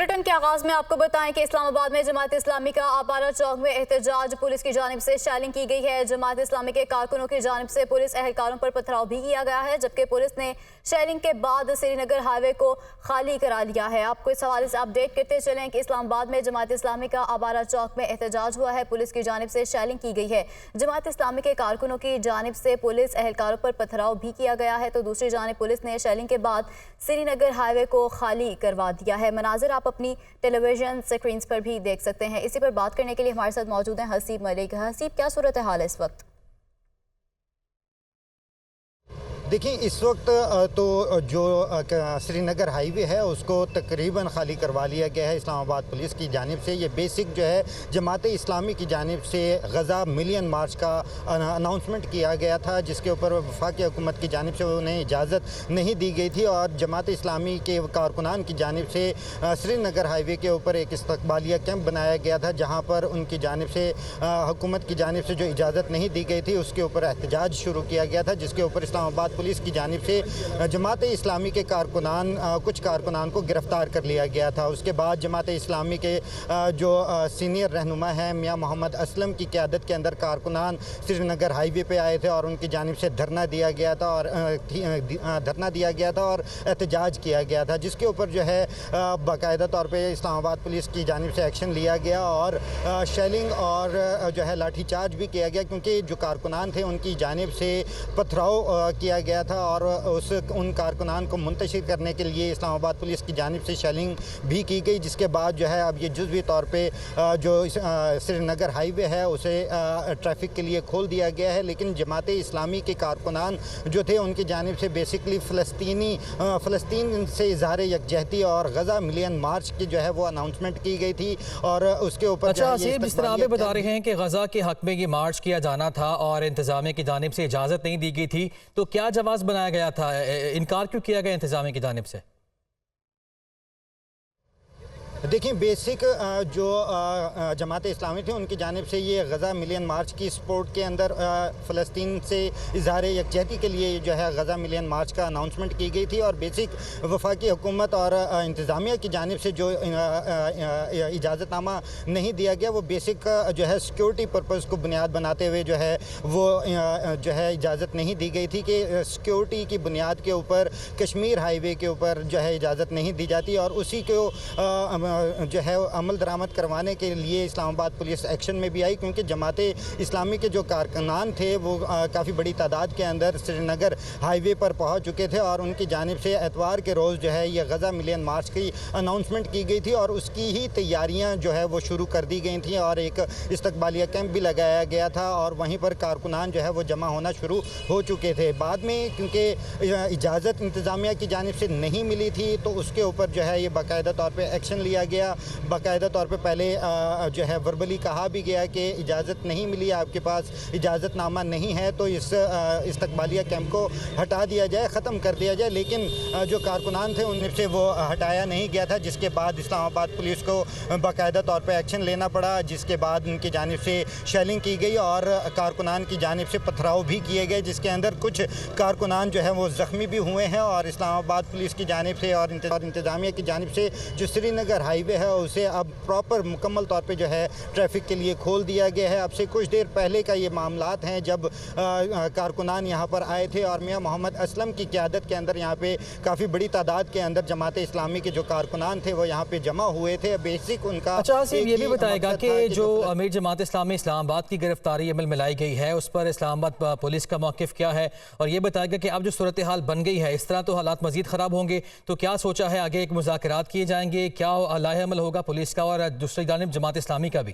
Bulletin کے آغاز میں آپ کو بتائیں کہ اسلام آباد میں جماعت اسلامی کا آبارہ چوک میں احتجاج پولیس کی جانب سے شیلنگ کی گئی ہے۔ جماعت اسلامی کے کارکنوں کی جانب سے پولیس اہلکاروں پر پتھراؤ بھی کیا گیا ہے، جبکہ پولیس نے شیلنگ کے بعد سری نگر ہائی وے کو خالی کرا لیا ہے۔ آپ کو اس حوالے سے اپڈیٹ کرتے چلیں کہ اسلام آباد میں جماعت اسلامی کا آبارہ چوک میں احتجاج ہوا ہے، پولیس کی جانب سے شیلنگ کی گئی ہے۔ جماعت اسلامی کے کارکنوں کی جانب سے پولیس اہلکاروں پر پتھراؤ بھی کیا گیا ہے، تو دوسری جانب پولیس نے شیلنگ کے بعد سری نگر ہائی وے کو خالی کروا دیا ہے۔ مناظر آپ اپنی ٹیلی ویژن سکرینز پر بھی دیکھ سکتے ہیں۔ اسی پر بات کرنے کے لیے ہمارے ساتھ موجود ہیں حسیب ملک۔ حسیب، کیا صورتحال ہے اس وقت؟ دیکھیں، اس وقت تو جو سری نگر ہائی وے ہے اس کو تقریباً خالی کروا لیا گیا ہے اسلام آباد پولیس کی جانب سے۔ یہ بیسک جو ہے جماعت اسلامی کی جانب سے غزہ ملین مارچ کا اناؤنسمنٹ کیا گیا تھا، جس کے اوپر وفاقی حکومت کی جانب سے انہیں اجازت نہیں دی گئی تھی، اور جماعت اسلامی کے کارکنان کی جانب سے سری نگر ہائی وے کے اوپر ایک استقبالیہ کیمپ بنایا گیا تھا، جہاں پر ان کی جانب سے حکومت کی جانب سے جو اجازت نہیں دی گئی تھی اس کے اوپر احتجاج شروع کیا گیا تھا، جس کے اوپر اسلام آباد پولیس کی جانب سے جماعت اسلامی کے کچھ کارکنان کو گرفتار کر لیا گیا تھا۔ اس کے بعد جماعت اسلامی کے جو سینئر رہنما ہیں میاں محمد اسلم کی قیادت کے اندر کارکنان سری نگر ہائی وے پہ آئے تھے، اور ان کی جانب سے دھرنا دیا گیا تھا اور احتجاج کیا گیا تھا، جس کے اوپر جو ہے باقاعدہ طور پہ اسلام آباد پولیس کی جانب سے ایکشن لیا گیا اور شیلنگ اور جو ہے لاٹھی چارج بھی کیا گیا، کیونکہ جو کارکنان تھے ان کی جانب سے پتھراؤ کیا گیا تھا، اور ان کارکنان کو منتشر کرنے کے لیے اسلام آباد پولیس کی جانب سے شیلنگ بھی کی گئی، جس کے بعد جو ہے اب یہ جزوی طور پہ جو سری نگر ہائی وے ہے اسے ٹریفک کے لیے کھول دیا گیا ہے۔ لیکن جماعت اسلامی کے کارکنان جو تھے ان کی جانب سے بیسکلی فلسطین سے اظہار یکجہتی اور غزہ ملین مارچ کی جو ہے وہ اناؤنسمنٹ کی گئی تھی، اور اس کے اوپر جس طرح آپ بتا رہے ہیں کہ غزہ کے حق میں یہ مارچ کیا جانا تھا اور انتظامیہ کی جانب سے اجازت نہیں دی گئی تھی، تو کیا جواز بنایا گیا تھا؟ انکار کیوں کیا گیا انتظامیہ کی جانب سے؟ دیکھیں، بیسک جو جماعت اسلامی تھی ان کی جانب سے یہ غزہ ملین مارچ کی سپورٹ کے اندر فلسطین سے اظہار یکجہتی کے لیے جو ہے غزہ ملین مارچ کا اناؤنسمنٹ کی گئی تھی، اور بیسک وفاقی حکومت اور انتظامیہ کی جانب سے جو اجازت نامہ نہیں دیا گیا وہ بیسک جو ہے سیکیورٹی پرپز کو بنیاد بناتے ہوئے جو ہے وہ جو ہے اجازت نہیں دی گئی تھی کہ سیکیورٹی کی بنیاد کے اوپر کشمیر ہائی وے کے اوپر جو ہے اجازت نہیں دی جاتی، اور اسی کو جو ہے عمل درآمد کروانے کے لیے اسلام آباد پولیس ایکشن میں بھی آئی، کیونکہ جماعت اسلامی کے جو کارکنان تھے وہ کافی بڑی تعداد کے اندر سری نگر ہائی وے پر پہنچ چکے تھے، اور ان کی جانب سے اتوار کے روز جو ہے یہ غزہ ملین مارچ کی اناؤنسمنٹ کی گئی تھی، اور اس کی ہی تیاریاں جو ہے وہ شروع کر دی گئی تھیں، اور ایک استقبالیہ کیمپ بھی لگایا گیا تھا، اور وہیں پر کارکنان جو ہے وہ جمع ہونا شروع ہو چکے تھے۔ بعد میں کیونکہ اجازت انتظامیہ کی جانب سے نہیں ملی تھی تو اس کے اوپر جو ہے یہ باقاعدہ طور پہ ایکشن لیا گیا۔ باقاعدہ طور پہ پہلے جو ہے وربلی کہا بھی گیا کہ اجازت نہیں ملی، آپ کے پاس اجازت نامہ نہیں ہے تو اس استقبالیہ کیمپ کو ہٹا دیا جائے، ختم کر دیا جائے، لیکن جو کارکنان تھے ان سے وہ ہٹایا نہیں گیا تھا، جس کے بعد اسلام آباد پولیس کو باقاعدہ طور پہ ایکشن لینا پڑا، جس کے بعد ان کی جانب سے شیلنگ کی گئی اور کارکنان کی جانب سے پتھراؤ بھی کیے گئے، جس کے اندر کچھ کارکنان جو ہیں وہ زخمی بھی ہوئے ہیں، اور اسلام آباد پولیس کی جانب سے اور انتظامیہ کی جانب سے جو سری نگر ہائی وے ہے اسے اب پراپر مکمل طور پہ جو ہے ٹریفک کے لیے کھول دیا گیا ہے۔ اب سے کچھ دیر پہلے کا یہ معاملات ہیں جب کارکنان یہاں پر آئے تھے، اور میاں محمد اسلم کی قیادت کے اندر یہاں پہ کافی بڑی تعداد کے اندر جماعت اسلامی کے جو کارکنان تھے وہ یہاں پہ جمع ہوئے تھے۔ بیسک ان کا یہ بھی بتائے گا کہ جو امیر جماعت اسلامی اسلام آباد کی گرفتاری عمل میں لائی گئی ہے اس پر اسلام آباد پولیس کا موقف کیا ہے، اور یہ بتائے گا کہ اب جو صورتحال بن گئی ہے اس طرح تو حالات مزید خراب ہوں گے، تو کیا سوچا ہے آگے ایک مذاکرات کیے جائیں گے، کیا لاہ عمل ہوگا پولیس کا اور دوسری جانب جماعت اسلامی کا بھی؟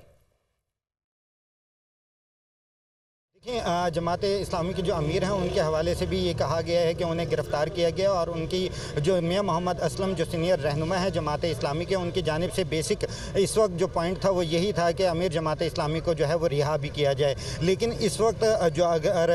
جماعت اسلامی کے جو امیر ہیں ان کے حوالے سے بھی یہ کہا گیا ہے کہ انہیں گرفتار کیا گیا، اور ان کی جو میاں محمد اسلم جو سینئر رہنما ہے جماعت اسلامی کے، ان کی جانب سے بیسک اس وقت جو پوائنٹ تھا وہ یہی تھا کہ امیر جماعت اسلامی کو جو ہے وہ رہا بھی کیا جائے، لیکن اس وقت جو اگر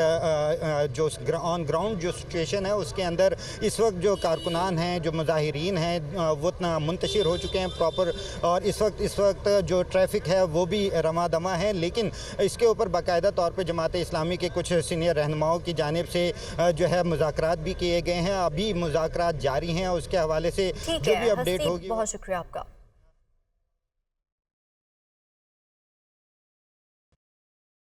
جو آن گراؤنڈ جو سچویشن ہے اس کے اندر اس وقت جو کارکنان ہیں جو مظاہرین ہیں وہ منتشر ہو چکے ہیں پراپر، اور اس وقت جو ٹریفک ہے وہ بھی رواں دواں ہے، لیکن اس کے اوپر باقاعدہ طور پہ جماعت اسلامی کے کچھ سینئر رہنماؤں کی جانب سے جو ہے مذاکرات بھی کیے گئے ہیں، ابھی مذاکرات جاری ہیں، اس کے حوالے سے جو بھی اپڈیٹ ہوگی۔ بہت شکریہ آپ کا۔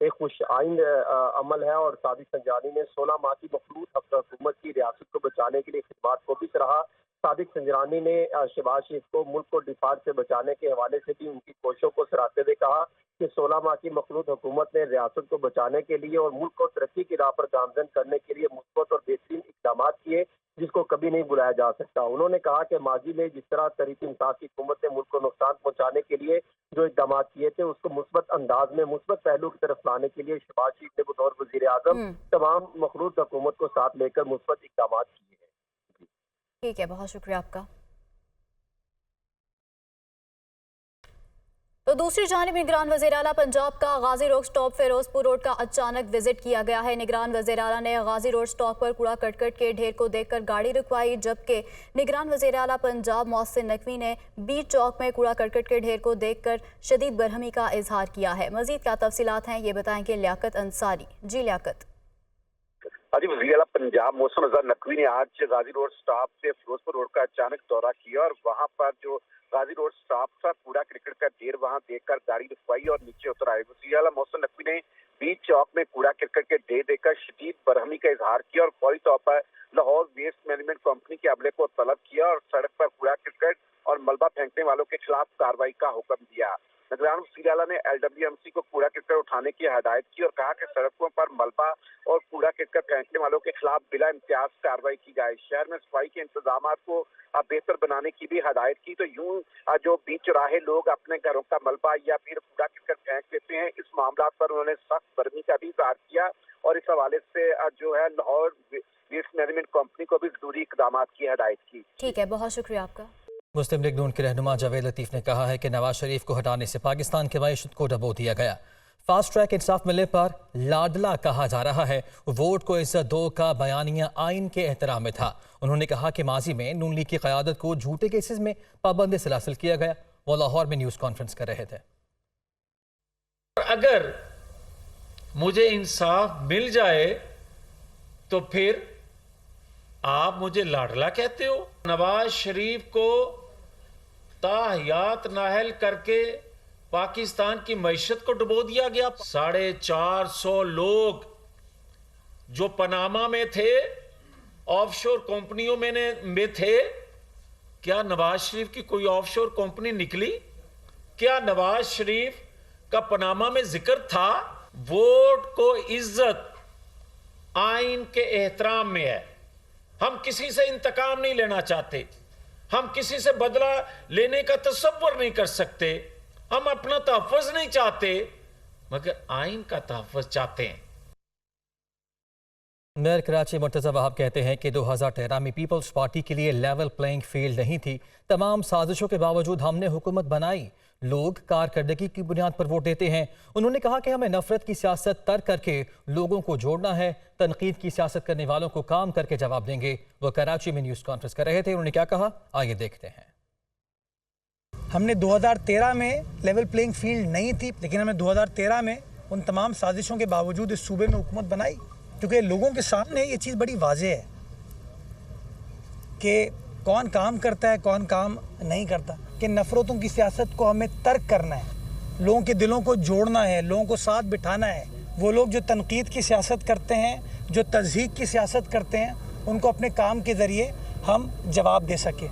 ایک خوش آئند عمل ہے اور صادق سنجانی نے 16 ماہ کی مخلوط حکومت کی ریاست کو بچانے کے لیے خدمات کو بھی سراہا۔ صادق سنجانی نے شہباز شریف کو ملک کو ڈفاق سے بچانے کے حوالے سے بھی ان کی کوششوں کو سراہتے ہوئے کہا کہ 16 ماہ کی مخلوط حکومت نے ریاست کو بچانے کے لیے اور ملک کو ترقی کی راہ پر گامزن کرنے کے لیے مثبت اور بہترین اقدامات کیے جس کو کبھی نہیں بلایا جا سکتا۔ انہوں نے کہا کہ ماضی میں جس طرح تحریک انصاف کی حکومت نے ملک کو نقصان پہنچانے کے لیے جو اقدامات کیے تھے اس کو مثبت انداز میں مثبت پہلو کی طرف لانے کے لیے شہباز شریف نے بطور وزیر اعظم تمام مخلوط حکومت کو ساتھ لے کر مثبت اقدامات کیے ہیں۔ ٹھیک ہے، بہت شکریہ آپ کا۔ تو دوسری جانب نگران وزیر اعلیٰ پنجاب کا غازی روڈ سٹاپ فیروز پور روڈ کا اچانک وزٹ کیا گیا ہے۔ نگران وزیر اعلیٰ نے غازی روڈ سٹاپ پر کوڑا کرکٹ کے ڈھیر کو دیکھ کر گاڑی رکوائی، جبکہ نگران وزیر اعلیٰ پنجاب محسن نقوی نے بیچ چوک میں کوڑا کرکٹ کے ڈھیر کو دیکھ کر شدید برہمی کا اظہار کیا ہے۔ مزید کیا تفصیلات ہیں یہ بتائیں گے لیاقت انصاری۔ جی لیاقت۔ جی، وزیر اعلیٰ پنجاب محسن نقوی نے آج غازی روڈ سٹاپ سے فیروز پور روڈ کا اچانک دورہ کیا اور وہاں پر جو غازی روڈ سٹاپ تھا کوڑا کرکٹ کا ڈھیر وہاں دیکھ کر گاڑی رکوائی اور نیچے اتر آئے۔ وزیر اعلیٰ محسن نقوی نے بیچ چوک میں کوڑا کرکٹ کے ڈھیر دیکھ کر شدید برہمی کا اظہار کیا اور فوری طور پر لاہور ویسٹ مینجمنٹ کمپنی کے عملے کو طلب کیا اور سڑک پر کوڑا کرکٹ اور ملبہ پھینکنے والوں کے خلاف کارروائی کا حکم دیا۔ نگران وزیر اعلیٰ نے LWMC کو کوڑا کرکٹ اٹھانے کی ہدایت کی اور کہا کہ سڑکوں پر ملبہ اور کوڑا کرکٹ پھینکنے والوں کے خلاف بلا امتیاز کارروائی کی جائے۔ شہر میں صفائی کے انتظامات کو بہتر بنانے کی بھی ہدایت کی۔ تو یوں جو بیچ چوراہے لوگ اپنے گھروں کا ملبہ یا پھر کوڑا کرکٹ پھینک دیتے ہیں، اس معاملات پر انہوں نے سخت برہمی کا بھی اظہار کیا اور اس حوالے سے جو ہے لاہور ویسٹ مینجمنٹ کمپنی کو بھی ضروری اقدامات کی ہدایت کی۔ ٹھیک ہے، بہت شکریہ آپ کا۔ مسلم لیگ نون کے رہنما جاوید لطیف نے کہا ہے کہ نواز شریف کو ہٹانے سے پاکستان کی معیشت کو ڈبو دیا گیا۔ فاسٹ ٹریک انصاف ملنے پر لاڈلا کہا جا رہا ہے۔ ووٹ کو عزت دو کا بیانیہ آئین کے احترام میں تھا۔ انہوں نے کہا کہ ماضی میں نون لیگ کی قیادت کو جھوٹے کیسز میں پابند سلاسل کیا گیا۔ وہ لاہور میں نیوز کانفرنس کر رہے تھے۔ اگر مجھے انصاف مل جائے تو پھر آپ مجھے لاڈلا کہتے ہو؟ نواز شریف کو تاحیات نااہل کر کے پاکستان کی معیشت کو ڈبو دیا گیا۔ 450 لوگ جو پاناما میں تھے، آف شور کمپنیوں میں تھے، کیا نواز شریف کی کوئی آف شور کمپنی نکلی؟ کیا نواز شریف کا پاناما میں ذکر تھا؟ ووٹ کو عزت آئین کے احترام میں ہے۔ ہم کسی سے انتقام نہیں لینا چاہتے، ہم کسی سے بدلہ لینے کا تصور نہیں کر سکتے، ہم اپنا تحفظ نہیں چاہتے مگر آئین کا تحفظ چاہتے ہیں۔ میئر کراچی مرتضی وہاب کہتے ہیں کہ 2013 میں پیپلز پارٹی کے لیے لیول پلینگ فیلڈ نہیں تھی۔ تمام سازشوں کے باوجود ہم نے حکومت بنائی۔ لوگ کارکردگی کی بنیاد پر ووٹ دیتے ہیں۔ انہوں نے کہا کہ ہمیں نفرت کی سیاست ترک کر کے لوگوں کو جوڑنا ہے۔ تنقید کی سیاست کرنے والوں کو کام کر کے جواب دیں گے۔ وہ کراچی میں نیوز کانفرنس کر رہے تھے۔ انہوں نے کیا کہا، آئیے دیکھتے ہیں۔ ہم نے 2013 میں لیول پلینگ فیلڈ نہیں تھی، لیکن ہمیں 2013 میں ان تمام سازشوں کے باوجود اس صوبے میں حکومت بنائی، کیونکہ لوگوں کے سامنے یہ چیز بڑی واضح ہے کہ کون کام کرتا ہے، کون کام نہیں کرتا، کہ نفرتوں کی سیاست کو ہمیں ترک کرنا ہے، لوگوں کے دلوں کو جوڑنا ہے، لوگوں کو ساتھ بٹھانا ہے۔ وہ لوگ جو تنقید کی سیاست کرتے ہیں، جو تضحیق کی سیاست کرتے ہیں، ان کو اپنے کام کے ذریعے ہم جواب دے سکیں۔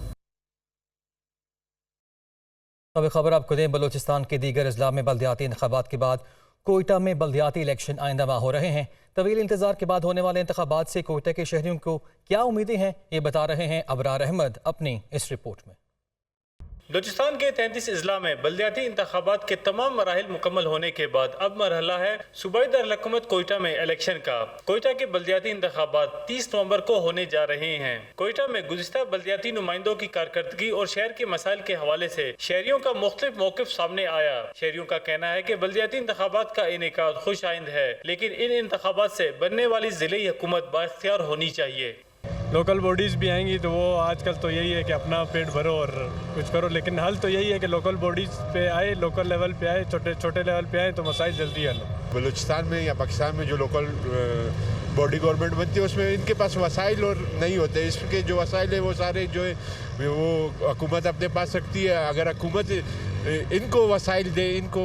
اب خبر آپ کو دیں، بلوچستان کے دیگر اضلاع میں بلدیاتی انتخابات کے بعد کوئٹہ میں بلدیاتی الیکشن آئندہ ماہ ہو رہے ہیں۔ طویل انتظار کے بعد ہونے والے انتخابات سے کوئٹہ کے شہریوں کو کیا امیدیں ہیں، یہ بتا رہے ہیں ابرار احمد اپنی اس رپورٹ میں۔ بلوچستان کے 33 اضلاع میں بلدیاتی انتخابات کے تمام مراحل مکمل ہونے کے بعد اب مرحلہ ہے صوبائی دارالحکومت کوئٹہ میں الیکشن کا۔ کوئٹہ کے بلدیاتی انتخابات 30 نومبر کو ہونے جا رہے ہیں۔ کوئٹہ میں گزشتہ بلدیاتی نمائندوں کی کارکردگی اور شہر کے مسائل کے حوالے سے شہریوں کا مختلف موقف سامنے آیا۔ شہریوں کا کہنا ہے کہ بلدیاتی انتخابات کا انعقاد خوش آئند ہے، لیکن ان انتخابات سے بننے والی ضلعی حکومت بااختیار ہونی چاہیے۔ لوکل باڈیز بھی آئیں گی تو وہ آج کل تو یہی ہے کہ اپنا پیٹ بھرو اور کچھ کرو، لیکن حل تو یہی ہے کہ لوکل باڈیز پہ آئے، لوکل لیول پہ آئے، چھوٹے لیول پہ آئے تو مسائل جلدی حل ہو۔ بلوچستان میں یا پاکستان میں جو لوکل باڈی گورنمنٹ بنتی ہے اس میں ان کے پاس وسائل اور نہیں ہوتے، اس کے جو وسائل ہیں وہ سارے جو ہے وہ حکومت اپنے پاس رکھتی ہے۔ اگر حکومت ان کو وسائل دے، ان کو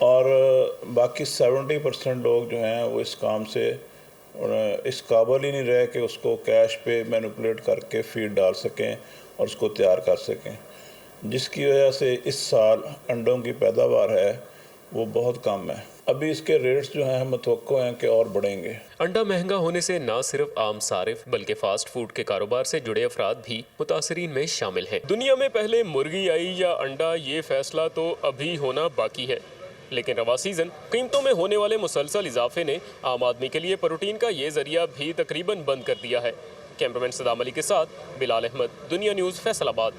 اور باقی 70% لوگ جو ہیں وہ اس کام سے اس قابل ہی نہیں رہے کہ اس کو کیش پہ مینپولیٹ کر کے فیڈ ڈال سکیں اور اس کو تیار کر سکیں، جس کی وجہ سے اس سال انڈوں کی پیداوار ہے وہ بہت کم ہے۔ ابھی اس کے ریٹس جو ہیں متوقع ہیں کہ اور بڑھیں گے۔ انڈا مہنگا ہونے سے نہ صرف عام صارف بلکہ فاسٹ فوڈ کے کاروبار سے جڑے افراد بھی متاثرین میں شامل ہیں۔ دنیا میں پہلے مرغی آئی یا انڈا، یہ فیصلہ تو ابھی ہونا باقی ہے، لیکن رواں سیزن قیمتوں میں ہونے والے مسلسل اضافے نے عام آدمی کے لیے پروٹین کا یہ ذریعہ بھی تقریباً بند کر دیا ہے۔ کیمرامین صدام علی کے ساتھ بلال احمد، دنیا نیوز، فیصل آباد۔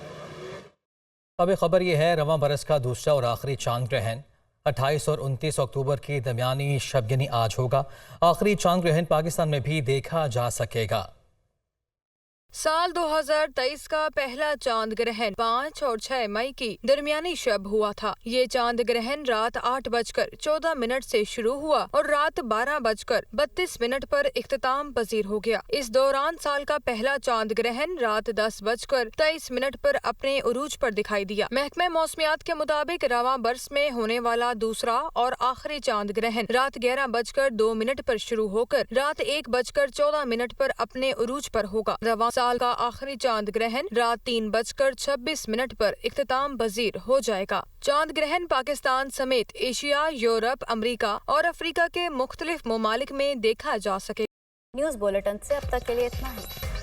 اب خبر یہ ہے رواں برس کا دوسرا اور آخری چاند گرہن 28 اور 29 اکتوبر کی درمیانی شب یعنی آج ہوگا۔ آخری چاند گرہن پاکستان میں بھی دیکھا جا سکے گا۔ سال 2023 کا پہلا چاند گرہن 5 اور 6 مئی کی درمیانی شب ہوا تھا۔ یہ چاند گرہن رات 8:14 سے شروع ہوا اور رات 12:32 پر اختتام پذیر ہو گیا۔ اس دوران سال کا پہلا چاند گرہن رات 10:23 پر اپنے عروج پر دکھائی دیا۔ محکمہ موسمیات کے مطابق رواں برس میں ہونے والا دوسرا اور آخری چاند گرہن رات 11:02 پر شروع ہو کر رات 1:14 پر اپنے عروج پر ہوگا۔ رواں سال کا آخری چاند گرہن رات 3:26 پر اختتام پذیر ہو جائے گا۔ چاند گرہن پاکستان سمیت ایشیا، یورپ، امریکہ اور افریقہ کے مختلف ممالک میں دیکھا جا سکے۔ نیوز بولیٹن سے اب تک کے لیے اتنا ہی۔